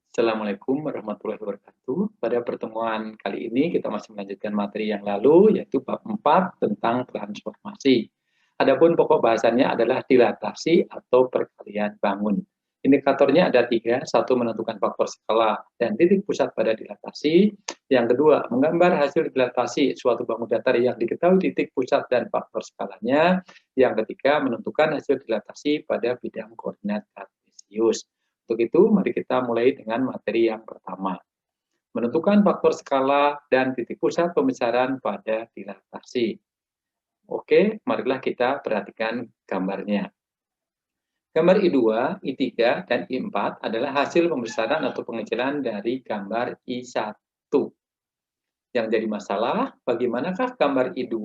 Assalamualaikum warahmatullahi wabarakatuh. Pada pertemuan kali ini kita masih melanjutkan materi yang lalu, yaitu bab 4 tentang transformasi. Adapun pokok bahasannya adalah dilatasi atau perkalian bangun. Indikatornya ada 3, satu menentukan faktor skala dan titik pusat pada dilatasi. Yang kedua, menggambar hasil dilatasi suatu bangun datar yang diketahui titik pusat dan faktor skalanya. Yang ketiga, menentukan hasil dilatasi pada bidang koordinat kartesius. Untuk itu, mari kita mulai dengan materi yang pertama. Menentukan faktor skala dan titik pusat pembesaran pada dilatasi. Oke, marilah kita perhatikan gambarnya. Gambar I2, I3, dan I4 adalah hasil pembesaran atau pengecilan dari gambar I1. Yang jadi masalah, bagaimanakah gambar I2,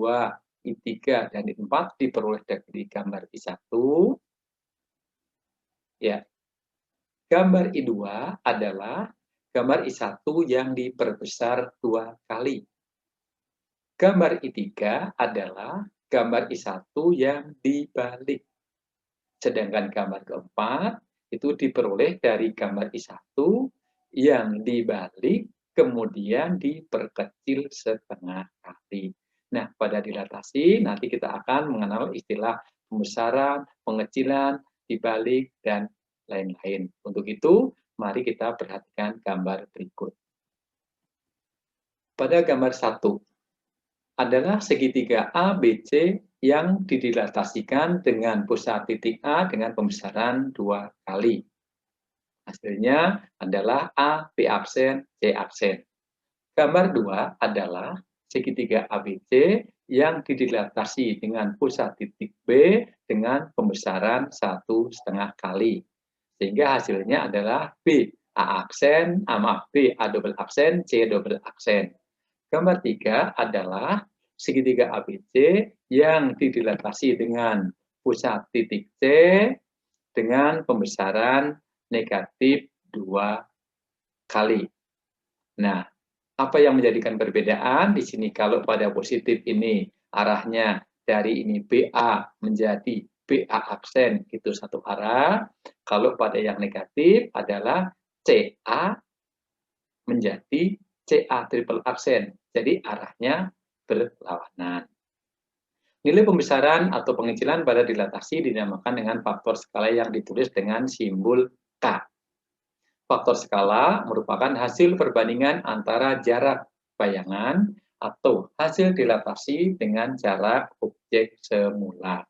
I3, dan I4 diperoleh dari gambar I1? Ya, gambar I2 adalah gambar I1 yang diperbesar 2 kali. Gambar I3 adalah gambar I1 yang dibalik. Sedangkan gambar keempat itu diperoleh dari gambar I1 yang dibalik kemudian diperkecil setengah kali. Nah, pada dilatasi nanti kita akan mengenal istilah pembesaran, pengecilan, dibalik, dan lain-lain. Untuk itu, mari kita perhatikan gambar berikut. Pada gambar 1 adalah segitiga ABC yang didilatasikan dengan pusat titik A dengan pembesaran 2 kali. Hasilnya adalah A, B absen, C absen. Gambar 2 adalah segitiga ABC yang didilatasi dengan pusat titik B dengan pembesaran 1,5 kali. Sehingga hasilnya adalah B, A absen, B, A double absen, C double absen. Gambar 3 adalah segitiga ABC yang didilatasi dengan pusat titik C dengan pembesaran negatif 2 kali. Nah, apa yang menjadikan perbedaan di sini? Kalau pada positif ini arahnya dari ini BA menjadi BA absen, itu satu arah. Kalau pada yang negatif adalah CA menjadi CA triple absen. Jadi arahnya berlawanan. Nilai pembesaran atau pengecilan pada dilatasi dinamakan dengan faktor skala yang ditulis dengan simbol K. Faktor skala merupakan hasil perbandingan antara jarak bayangan atau hasil dilatasi dengan jarak objek semula.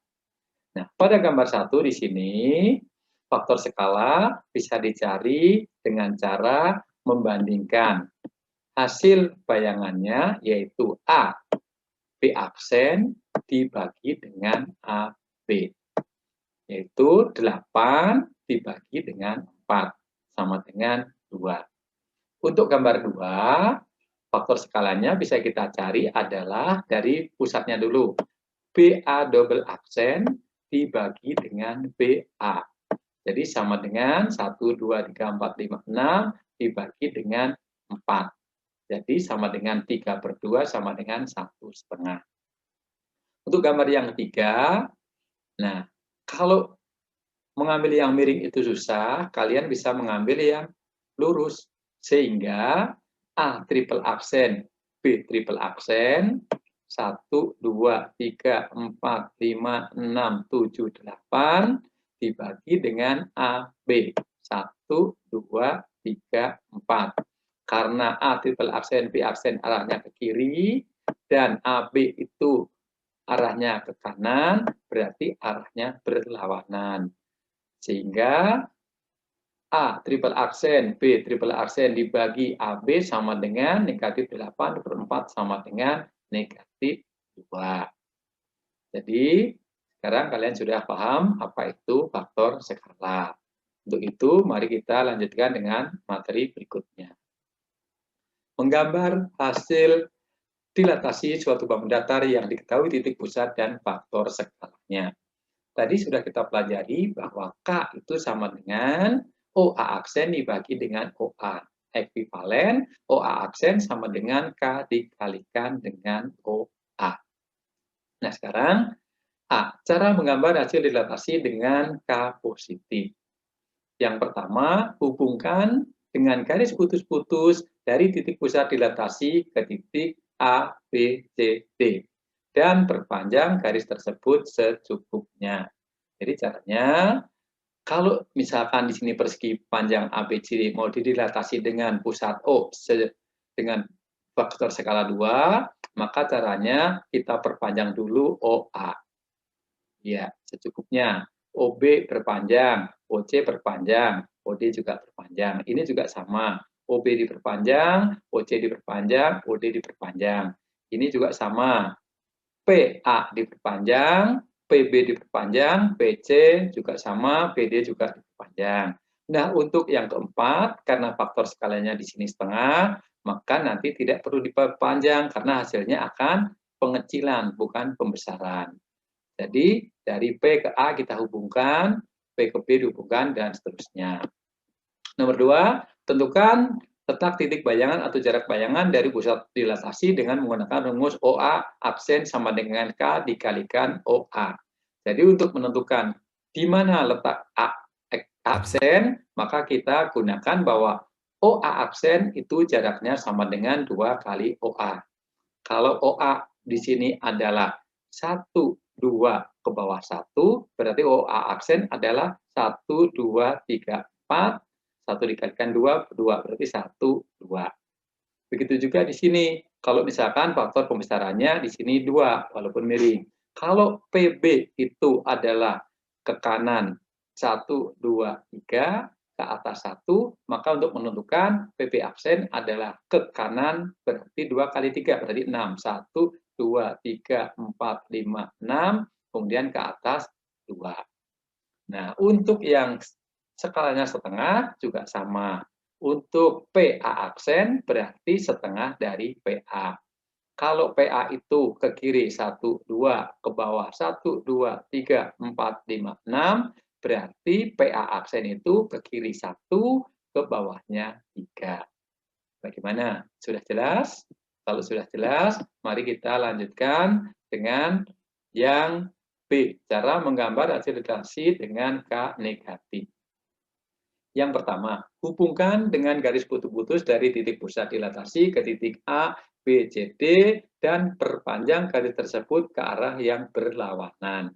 Nah, pada gambar 1 di sini, faktor skala bisa dicari dengan cara membandingkan hasil bayangannya, yaitu A, B absen, dibagi dengan AB, yaitu 8 dibagi dengan 4, sama dengan 2. Untuk gambar 2, faktor skalanya bisa kita cari adalah dari pusatnya dulu. BA double absen dibagi dengan BA. Jadi sama dengan 1, 2, 3, 4, 5, 6 dibagi dengan 4. Jadi sama dengan 3/2 sama dengan 1,5. Untuk gambar yang ketiga, nah kalau mengambil yang miring itu susah, kalian bisa mengambil yang lurus. Sehingga A triple absen, B triple absen, 1, 2, 3, 4, 5, 6, 7, 8 dibagi dengan AB. 1, 2, 3, 4. Karena A triple absen, B absen arahnya ke kiri, dan AB itu arahnya ke kanan, berarti arahnya berlawanan. Sehingga A triple absen, B triple absen dibagi AB sama dengan negatif 8/4 sama dengan negatif 2. Jadi, sekarang kalian sudah paham apa itu faktor skala. Untuk itu, mari kita lanjutkan dengan materi berikutnya. Menggambar hasil dilatasi suatu bangun datar yang diketahui titik pusat dan faktor skalanya. Tadi sudah kita pelajari bahwa K itu sama dengan OA absen dibagi dengan OA. Ekuivalen OA absen sama dengan K dikalikan dengan OA. Nah, sekarang A. Cara menggambar hasil dilatasi dengan K positif. Yang pertama, hubungkan dengan garis putus-putus dari titik pusat dilatasi ke titik A, B, C, D. Dan perpanjang garis tersebut secukupnya. Jadi caranya, kalau misalkan di sini persegi panjang ABCD mau didilatasi dengan pusat O dengan faktor skala 2, maka caranya kita perpanjang dulu OA. Ya, secukupnya. OB perpanjang, OC perpanjang, OD juga perpanjang. Ini juga sama. OB diperpanjang, OC diperpanjang, OD diperpanjang. Ini juga sama. PA diperpanjang, PB diperpanjang, PC juga sama, PD juga diperpanjang. Nah, untuk yang keempat, karena faktor skalanya di sini setengah, maka nanti tidak perlu diperpanjang karena hasilnya akan pengecilan, bukan pembesaran. Jadi, dari P ke A kita hubungkan, P ke B dihubungkan, dan seterusnya. Nomor 2, tentukan letak titik bayangan atau jarak bayangan dari pusat dilatasi dengan menggunakan rumus OA absen sama dengan K dikalikan OA. Jadi untuk menentukan di mana letak A absen, maka kita gunakan bahwa OA absen itu jaraknya sama dengan 2 kali OA. Kalau OA di sini adalah 1, 2 ke bawah 1, berarti OA absen adalah 1, 2, 3, 4, 1 dikalikan 2, 2 berarti 1, 2. Begitu juga di sini, kalau misalkan faktor pembesarannya di sini 2, walaupun miring. Kalau PB itu adalah ke kanan 1, 2, 3, ke atas 1, maka untuk menentukan PB absen adalah ke kanan berarti 2 kali 3, berarti 6. 1, 2, 3, 4, 5, 6, kemudian ke atas 2. Nah, untuk yang skalanya setengah juga sama. Untuk PA absen berarti setengah dari PA. Kalau PA itu ke kiri 1, 2, ke bawah 1, 2, 3, 4, 5, 6, berarti PA absen itu ke kiri 1, ke bawahnya 3. Bagaimana? Sudah jelas? Kalau sudah jelas, mari kita lanjutkan dengan yang B, cara menggambar hasil dilatasi dengan K negatif. Yang pertama, hubungkan dengan garis putus-putus dari titik pusat dilatasi ke titik A, B, C, D, dan perpanjang garis tersebut ke arah yang berlawanan.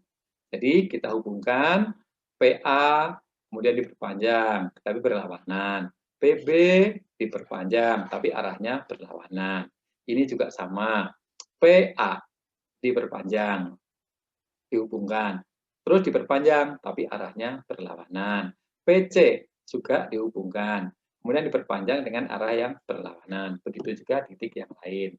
Jadi kita hubungkan PA, kemudian diperpanjang, tapi berlawanan. PB diperpanjang, tapi arahnya berlawanan. Ini juga sama. PA diperpanjang, dihubungkan. Terus diperpanjang, tapi arahnya berlawanan. PC juga dihubungkan. Kemudian diperpanjang dengan arah yang berlawanan. Begitu juga titik yang lain.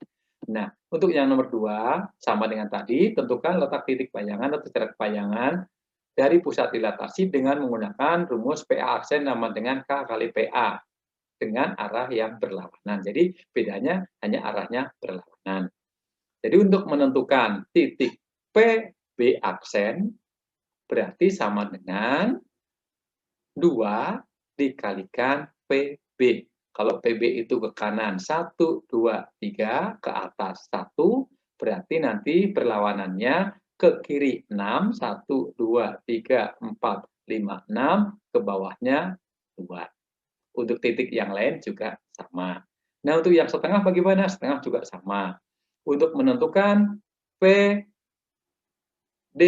Nah, untuk yang nomor 2, sama dengan tadi, tentukan letak titik bayangan atau jarak bayangan dari pusat dilatasi dengan menggunakan rumus PA absen sama dengan K kali PA dengan arah yang berlawanan. Jadi bedanya hanya arahnya berlawanan. Jadi untuk menentukan titik PB absen berarti sama dengan 2 dikalikan PB. Kalau PB itu ke kanan 1, 2, 3, ke atas 1, berarti nanti berlawanannya ke kiri 6, 1, 2, 3, 4, 5, 6, ke bawahnya 2. Untuk titik yang lain juga sama. Nah, untuk yang setengah bagaimana? Setengah juga sama. Untuk menentukan PD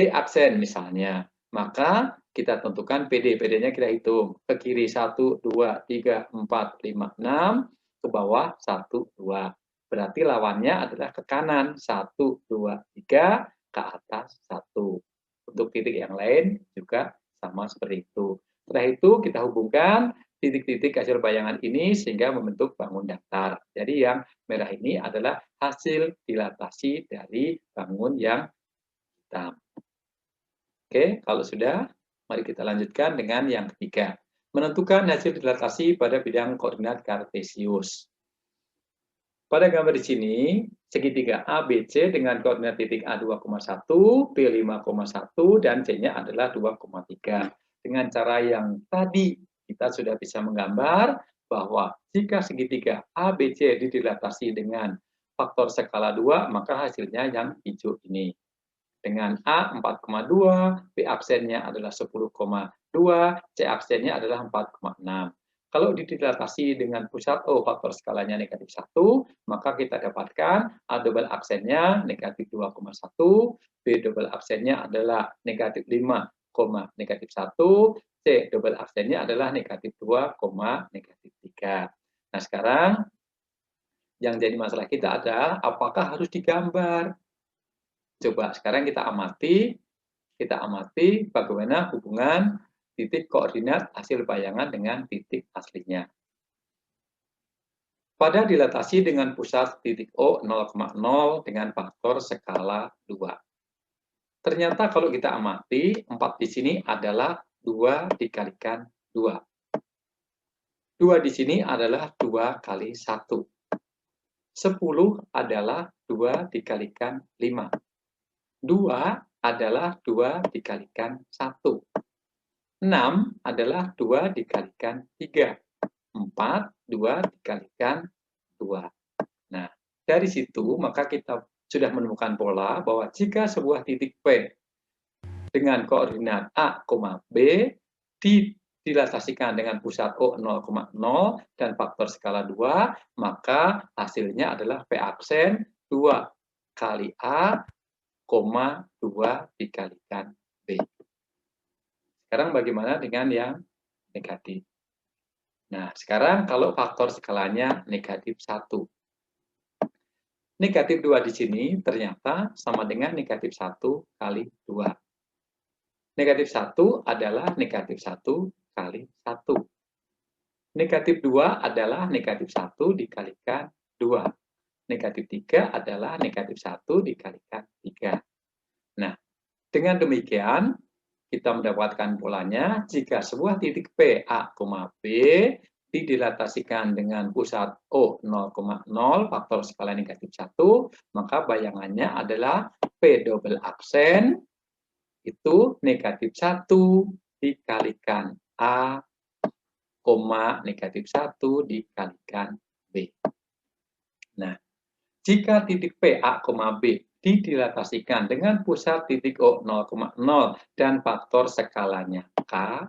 absen misalnya, maka kita tentukan PD. PD-nya kita hitung. Ke kiri 1, 2, 3, 4, 5, 6. Ke bawah 1, 2. Berarti lawannya adalah ke kanan. 1, 2, 3. Ke atas 1. Untuk titik yang lain juga sama seperti itu. Setelah itu kita hubungkan titik-titik hasil bayangan ini sehingga membentuk bangun datar. Jadi yang merah ini adalah hasil dilatasi dari bangun yang hitam. Oke, kalau sudah, mari kita lanjutkan dengan yang ketiga. Menentukan hasil dilatasi pada bidang koordinat kartesius. Pada gambar di sini, segitiga ABC dengan koordinat titik A 2,1, B 5,1, dan C-nya adalah 2,3. Dengan cara yang tadi, kita sudah bisa menggambar bahwa jika segitiga ABC didilatasi dengan faktor skala 2, maka hasilnya yang hijau ini. Dengan A 4,2, B absennya adalah 10,2, C absennya adalah 4,6. Kalau didilatasi dengan pusat O faktor skalanya negatif 1, maka kita dapatkan A double aksennya negatif 2,1, B double aksennya adalah negatif 5, negatif 1, C double aksennya adalah negatif 2, negatif 3. Nah, sekarang yang jadi masalah kita adalah apakah harus digambar? Coba sekarang kita amati bagaimana hubungan titik koordinat hasil bayangan dengan titik aslinya. Pada dilatasi dengan pusat titik O 0,0 dengan faktor skala 2. Ternyata kalau kita amati, 4 di sini adalah 2 dikalikan 2. 2 di sini adalah 2 kali 1. 10 adalah 2 dikalikan 5. 2 adalah 2 dikalikan 1. 6 adalah 2 dikalikan 3. 4, 2 dikalikan 2. Nah, dari situ maka kita sudah menemukan pola bahwa jika sebuah titik P dengan koordinat A, B dilatasikan dengan pusat O 0,0 dan faktor skala 2, maka hasilnya adalah P aksen 2 kali A, 2 dikalikan B. Sekarang bagaimana dengan yang negatif? Nah, sekarang kalau faktor skalanya negatif 1. Negatif 2 di sini ternyata sama dengan negatif 1 kali 2. Negatif 1 adalah negatif 1 kali 1. Negatif 2 adalah negatif 1 dikalikan 2. Negatif 3 adalah negatif 1 dikalikan 3. Nah, dengan demikian, kita mendapatkan polanya jika sebuah titik P, A, B didilatasikan dengan pusat O 0,0 faktor skala negatif 1, maka bayangannya adalah P double aksen itu negatif 1 dikalikan A, negatif 1 dikalikan B. Nah, jika titik P, A, B didilatasikan dengan pusat titik O 0,0 dan faktor skalanya K,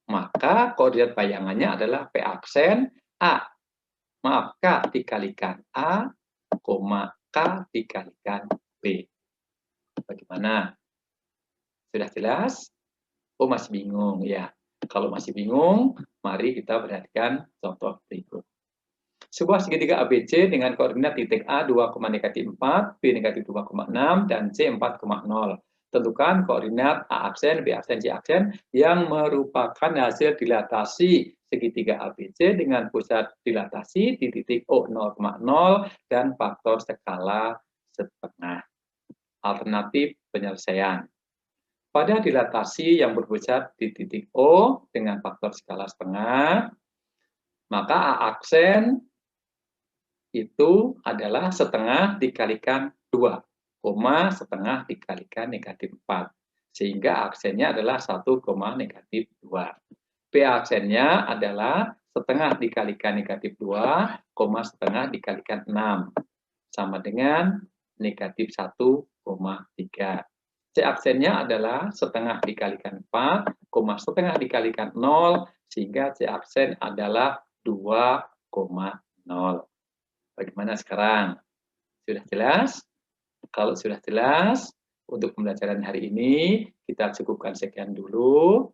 maka koordinat bayangannya adalah P aksen A, K dikalikan A, K dikalikan B. Bagaimana? Sudah jelas? Oh, masih bingung ya. Kalau masih bingung, mari kita perhatikan contoh berikut. Sebuah segitiga ABC dengan koordinat titik A 2,-4, B negatif 2,6, dan C 4,0. Tentukan koordinat A aksen, B aksen, C aksen yang merupakan hasil dilatasi segitiga ABC dengan pusat dilatasi di titik O 0,0 dan faktor skala setengah. Alternatif penyelesaian. Pada dilatasi yang berpusat di titik O dengan faktor skala setengah, maka A aksen itu adalah setengah dikalikan 2, setengah dikalikan negatif 4. Sehingga aksennya adalah 1, negatif 2. B aksennya adalah setengah dikalikan negatif 2, setengah dikalikan 6. Sama dengan negatif 1,3. C aksennya adalah setengah dikalikan 4, setengah dikalikan 0, sehingga C aksen adalah 2,0. Bagaimana sekarang? Sudah jelas? Kalau sudah jelas, untuk pembelajaran hari ini kita cukupkan sekian dulu.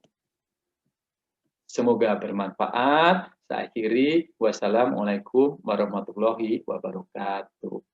Semoga bermanfaat. Saya akhiri. Wassalamualaikum warahmatullahi wabarakatuh.